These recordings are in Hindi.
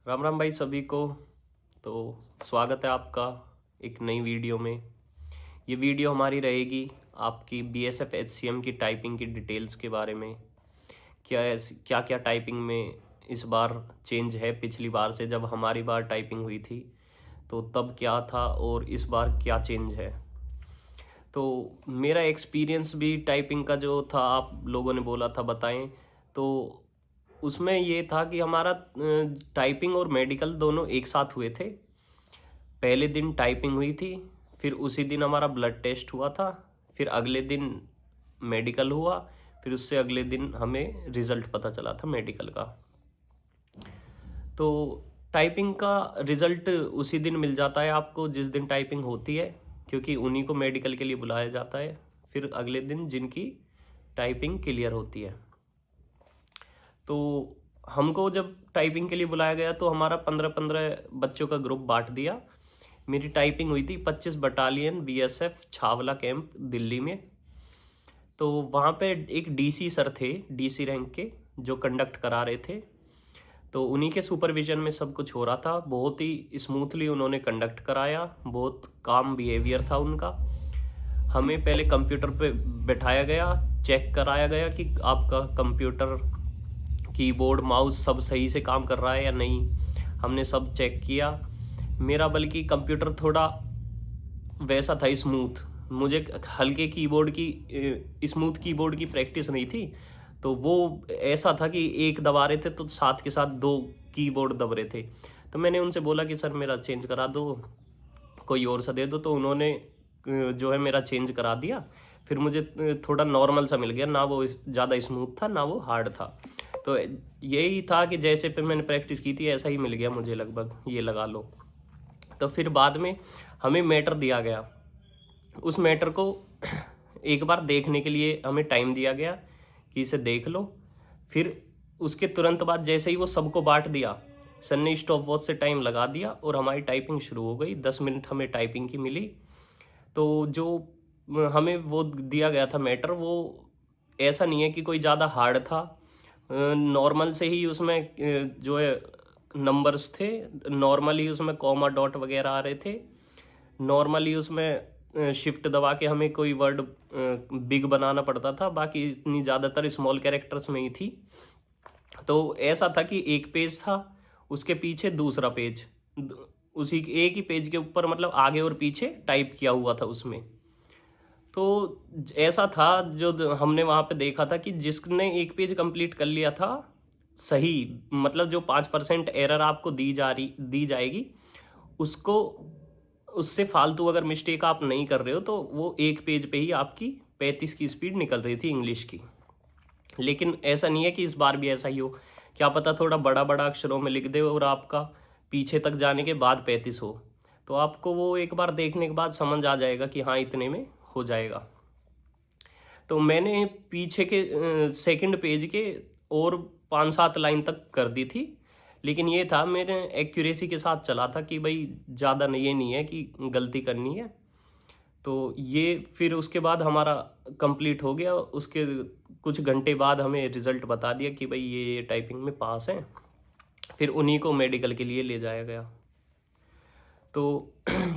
राम राम भाई सभी को। तो स्वागत है आपका एक नई वीडियो में। ये वीडियो हमारी रहेगी आपकी बीएसएफ एचसीएम की टाइपिंग की डिटेल्स के बारे में। क्या क्या टाइपिंग में इस बार चेंज है पिछली बार से, जब हमारी बार टाइपिंग हुई थी तो तब क्या था और इस बार क्या चेंज है। तो मेरा एक्सपीरियंस भी टाइपिंग का जो था, आप लोगों ने बोला था बताएं, तो उसमें ये था कि हमारा टाइपिंग और मेडिकल दोनों एक साथ हुए थे। पहले दिन टाइपिंग हुई थी, फिर उसी दिन हमारा ब्लड टेस्ट हुआ था, फिर अगले दिन मेडिकल हुआ, फिर उससे अगले दिन हमें रिज़ल्ट पता चला था मेडिकल का। तो टाइपिंग का रिज़ल्ट उसी दिन मिल जाता है आपको जिस दिन टाइपिंग होती है, क्योंकि उन्हीं को मेडिकल के लिए बुलाया जाता है फिर अगले दिन जिनकी टाइपिंग क्लियर होती है। तो हमको जब टाइपिंग के लिए बुलाया गया तो हमारा 15-15 बच्चों का ग्रुप बांट दिया। मेरी टाइपिंग हुई थी 25 battalion BSF Chhawla camp Delhi में। तो वहाँ पे एक डीसी सर थे, डीसी रैंक के, जो कंडक्ट करा रहे थे। तो उन्हीं के सुपरविजन में सब कुछ हो रहा था। बहुत ही स्मूथली उन्होंने कंडक्ट कराया, बहुत काम बिहेवियर था उनका। हमें पहले कंप्यूटर पे बैठाया गया, चेक कराया गया कि आपका कंप्यूटर, कीबोर्ड, माउस सब सही से काम कर रहा है या नहीं। हमने सब चेक किया। मेरा बल्कि कंप्यूटर थोड़ा वैसा था, स्मूथ। मुझे हल्के कीबोर्ड की, स्मूथ कीबोर्ड की प्रैक्टिस नहीं थी। तो वो ऐसा था कि एक दबा रहे थे तो साथ के साथ दो कीबोर्ड दब रहे थे। तो मैंने उनसे बोला कि सर मेरा चेंज करा दो, कोई और सा दे दो। तो उन्होंने जो है मेरा चेंज करा दिया। फिर मुझे थोड़ा नॉर्मल सा मिल गया, ना वो ज़्यादा स्मूथ था ना वो हार्ड था। तो यही था कि जैसे पे मैंने प्रैक्टिस की थी ऐसा ही मिल गया मुझे, लगभग ये लगा लो। तो फिर बाद में हमें मैटर दिया गया। उस मैटर को एक बार देखने के लिए हमें टाइम दिया गया कि इसे देख लो। फिर उसके तुरंत बाद जैसे ही वो सबको बांट दिया, सर ने स्टॉप वॉच से टाइम लगा दिया और हमारी टाइपिंग शुरू हो गई। 10 मिनट हमें टाइपिंग की मिली। तो जो हमें वो दिया गया था मैटर, वो ऐसा नहीं है कि कोई ज़्यादा हार्ड था। नॉर्मल से ही उसमें जो है नंबर्स थे, नॉर्मली उसमें कॉमा डॉट वगैरह आ रहे थे। नॉर्मली उसमें शिफ्ट दबा के हमें कोई वर्ड बिग बनाना पड़ता था, बाकी इतनी ज़्यादातर स्मॉल कैरेक्टर्स में ही थी। तो ऐसा था कि एक पेज था, उसके पीछे दूसरा पेज, उसी एक ही पेज के ऊपर मतलब आगे और पीछे टाइप किया हुआ था उसमें। तो ऐसा था जो हमने वहाँ पे देखा था कि जिसने एक पेज कंप्लीट कर लिया था सही, मतलब जो 5% एरर आपको दी जाएगी, उसको, उससे फालतू अगर मिस्टेक आप नहीं कर रहे हो तो वो एक पेज पे ही आपकी 35 की स्पीड निकल रही थी इंग्लिश की। लेकिन ऐसा नहीं है कि इस बार भी ऐसा ही हो, क्या पता थोड़ा बड़ा बड़ा अक्षरों में लिख दे और आपका पीछे तक जाने के बाद 35 हो। तो आपको वो एक बार देखने के बाद समझ आ जाएगा कि हाँ इतने में हो जाएगा। तो मैंने पीछे के सेकंड पेज के और 5-7 लाइन तक कर दी थी। लेकिन ये था, मैंने एक्यूरेसी के साथ चला था कि भाई ज़्यादा नहीं, ये नहीं है कि गलती करनी है। तो ये फिर उसके बाद हमारा कंप्लीट हो गया। उसके कुछ घंटे बाद हमें रिज़ल्ट बता दिया कि भाई ये टाइपिंग में पास हैं। फिर उन्हीं को मेडिकल के लिए ले जाया गया। तो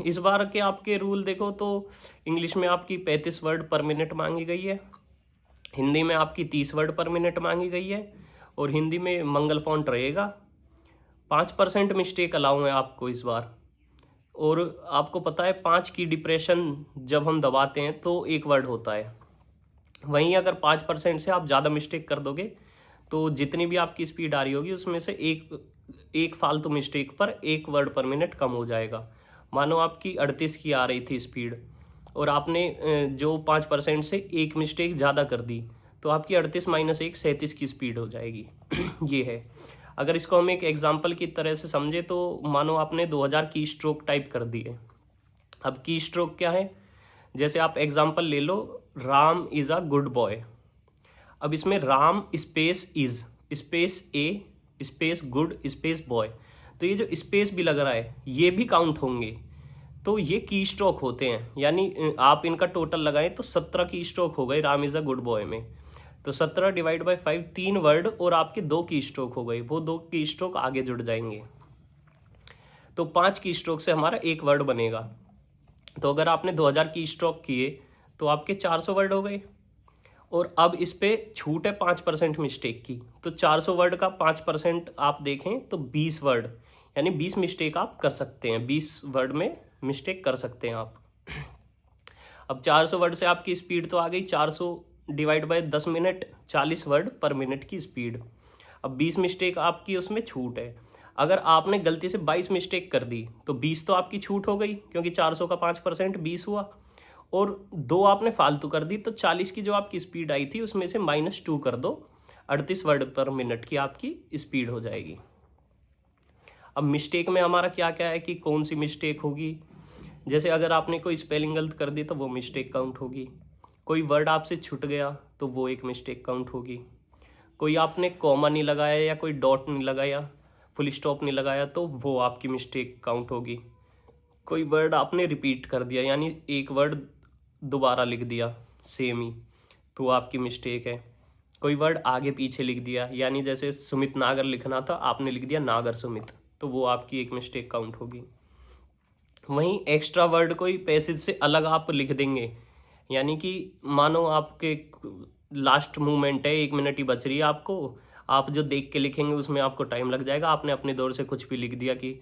इस बार के आपके रूल देखो तो इंग्लिश में आपकी 35 वर्ड पर मिनट मांगी गई है, हिंदी में आपकी 30 वर्ड पर मिनट मांगी गई है, और हिंदी में मंगल फॉन्ट रहेगा। 5% मिस्टेक अलाउ है आपको इस बार। और आपको पता है 5 की डिप्रेशन जब हम दबाते हैं तो एक वर्ड होता है। वहीं अगर 5% से आप ज़्यादा मिस्टेक कर दोगे तो जितनी भी आपकी स्पीड आ रही होगी उसमें से एक फालतू मिस्टेक पर 1 वर्ड पर मिनट कम हो जाएगा। मानो आपकी 38 की आ रही थी स्पीड और आपने जो 5% से एक मिस्टेक ज़्यादा कर दी, तो आपकी 38 - 1 37 की स्पीड हो जाएगी। ये है। अगर इसको हम एक एग्जाम्पल की तरह से समझे तो मानो आपने 2000 की स्ट्रोक टाइप कर दिए। अब की स्ट्रोक क्या है, जैसे आप एग्जाम्पल ले लो, Ram is a good boy. अब इसमें Ram space is space a space good space boy, तो ये जो स्पेस भी लग रहा है ये भी काउंट होंगे। तो ये की स्ट्रोक होते हैं, यानी आप इनका टोटल लगाएं तो 17 की स्ट्रोक हो गए Ram is a good boy में। तो 17 / 5 3 वर्ड और आपके 2 की स्ट्रोक हो गई, वो 2 की स्ट्रोक आगे जुड़ जाएंगे। तो 5 की स्ट्रोक से हमारा एक वर्ड बनेगा। तो अगर आपने 2000 की स्ट्रोक किए तो आपके 400 वर्ड हो गए, और अब इस पे छूट है 5% मिस्टेक की। तो 400 वर्ड का 5% आप देखें तो 20 वर्ड, यानी 20 मिस्टेक आप कर सकते हैं, 20 वर्ड में मिस्टेक कर सकते हैं आप। अब 400 वर्ड से आपकी स्पीड तो आ गई 400 डिवाइड बाय 10 मिनट, 40 वर्ड पर मिनट की स्पीड। अब 20 मिस्टेक आपकी उसमें छूट है। अगर आपने गलती से 22 मिस्टेक कर दी तो 20 तो आपकी छूट हो गई, क्योंकि 400 का 5% 20 हुआ, और 2 आपने फालतू कर दी, तो 40 की जो आपकी स्पीड आई थी उसमें से -2 कर दो, 38 वर्ड पर मिनट की आपकी स्पीड हो जाएगी। अब मिस्टेक में हमारा क्या क्या है कि कौन सी मिस्टेक होगी, जैसे अगर आपने कोई स्पेलिंग गलत कर दी तो वो मिस्टेक काउंट होगी, कोई वर्ड आपसे छूट गया तो वो एक मिस्टेक काउंट होगी, कोई आपने कॉमा नहीं लगाया या कोई डॉट नहीं लगाया, फुल स्टॉप नहीं लगाया तो वो आपकी मिस्टेक काउंट होगी, कोई वर्ड आपने रिपीट कर दिया यानी एक वर्ड दोबारा लिख दिया सेम ही, तो आपकी मिस्टेक है, कोई वर्ड आगे पीछे लिख दिया, यानी जैसे सुमित नागर लिखना था आपने लिख दिया नागर सुमित, तो वो आपकी एक मिस्टेक काउंट होगी। वहीं एक्स्ट्रा वर्ड कोई पैसेज से अलग आप लिख देंगे, यानी कि मानो आपके लास्ट मूवमेंट है, 1 मिनट ही बच रही है आपको, आप जो देख के लिखेंगे उसमें आपको टाइम लग जाएगा, आपने अपने दौर से कुछ भी लिख दिया कि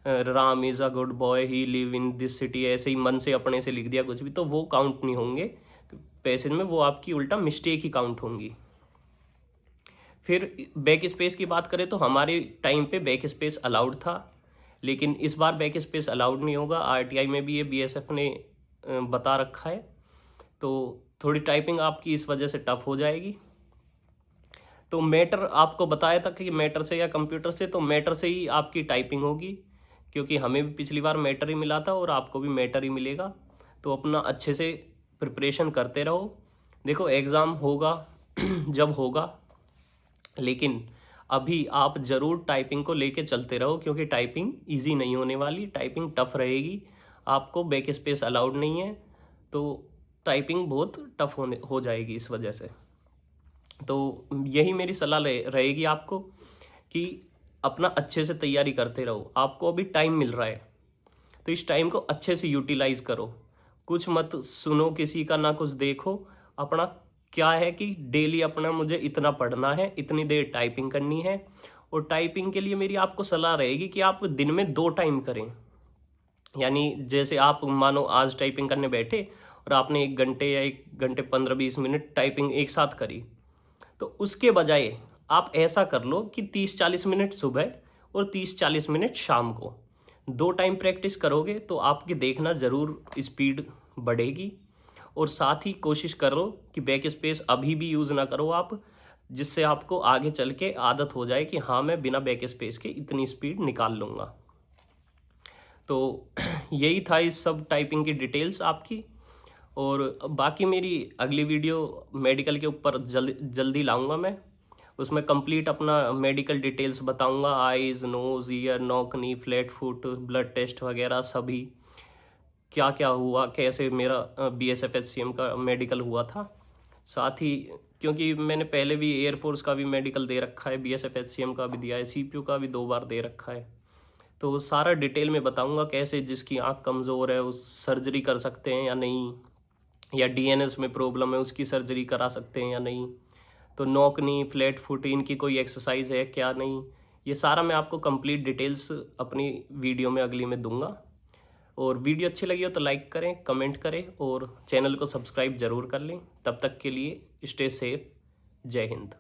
Ram is a good boy he live in this city, ऐसे ही मन से अपने से लिख दिया कुछ भी, तो वो काउंट नहीं होंगे पैसेज में, वो आपकी उल्टा मिस्टेक ही काउंट होंगी। फिर बैक स्पेस की बात करें तो हमारे टाइम पे बैक स्पेस अलाउड था, लेकिन इस बार बैक स्पेस अलाउड नहीं होगा, आरटीआई में भी ये बीएसएफ ने बता रखा है, तो थोड़ी टाइपिंग आपकी इस वजह से टफ हो जाएगी। तो मैटर आपको बताया था कि मैटर से या कंप्यूटर से, तो मैटर से ही आपकी टाइपिंग होगी, क्योंकि हमें भी पिछली बार मैटर ही मिला था और आपको भी मैटर ही मिलेगा। तो अपना अच्छे से प्रिपरेशन करते रहो। देखो एग्ज़ाम होगा जब होगा, लेकिन अभी आप ज़रूर टाइपिंग को लेके चलते रहो, क्योंकि टाइपिंग इजी नहीं होने वाली, टाइपिंग टफ रहेगी, आपको बैक स्पेस अलाउड नहीं है, तो टाइपिंग बहुत टफ हो जाएगी इस वजह से। तो यही मेरी सलाह रहेगी आपको कि अपना अच्छे से तैयारी करते रहो। आपको अभी टाइम मिल रहा है तो इस टाइम को अच्छे से यूटिलाइज करो, कुछ मत सुनो किसी का, ना कुछ देखो, अपना क्या है कि डेली अपना मुझे इतना पढ़ना है, इतनी देर टाइपिंग करनी है। और टाइपिंग के लिए मेरी आपको सलाह रहेगी कि आप दिन में 2 टाइम करें, यानी जैसे आप मानो आज टाइपिंग करने बैठे और आपने 1 घंटे या 1 घंटे 15-20 मिनट टाइपिंग एक साथ करी, तो उसके बजाय आप ऐसा कर लो कि 30-40 मिनट सुबह और 30-40 मिनट शाम को, 2 टाइम प्रैक्टिस करोगे तो आपकी देखना ज़रूर स्पीड बढ़ेगी। और साथ ही कोशिश करो कि बैक स्पेस अभी भी यूज़ ना करो आप, जिससे आपको आगे चल के आदत हो जाए कि हाँ मैं बिना बैक स्पेस के इतनी स्पीड निकाल लूँगा। तो यही था इस सब टाइपिंग की डिटेल्स आपकी। और बाकी मेरी अगली वीडियो मेडिकल के ऊपर जल्दी लाऊंगा मैं, उसमें कंप्लीट अपना मेडिकल डिटेल्स बताऊंगा, आईज, नोज़, ईयर, नॉक, नी, फ्लैट फुट, ब्लड टेस्ट वगैरह सभी, क्या क्या हुआ, कैसे मेरा बीएसएफ एचसीएम का मेडिकल हुआ था। साथ ही क्योंकि मैंने पहले भी एयरफोर्स का भी मेडिकल दे रखा है, बीएसएफ एचसीएम का भी दिया है, सीपीयू का भी 2 बार दे रखा है, तो सारा डिटेल में बताऊंगा कैसे जिसकी आँख कमज़ोर है उस सर्जरी कर सकते हैं या नहीं, या डीएनएस में प्रॉब्लम है उसकी सर्जरी करा सकते हैं या नहीं, तो नॉक नी, फ्लैट फुट, इनकी कोई एक्सरसाइज है क्या नहीं, ये सारा मैं आपको कंप्लीट डिटेल्स अपनी वीडियो में अगली में दूंगा। और वीडियो अच्छी लगी हो तो लाइक करें, कमेंट करें और चैनल को सब्सक्राइब ज़रूर कर लें। तब तक के लिए स्टे सेफ, जय हिंद।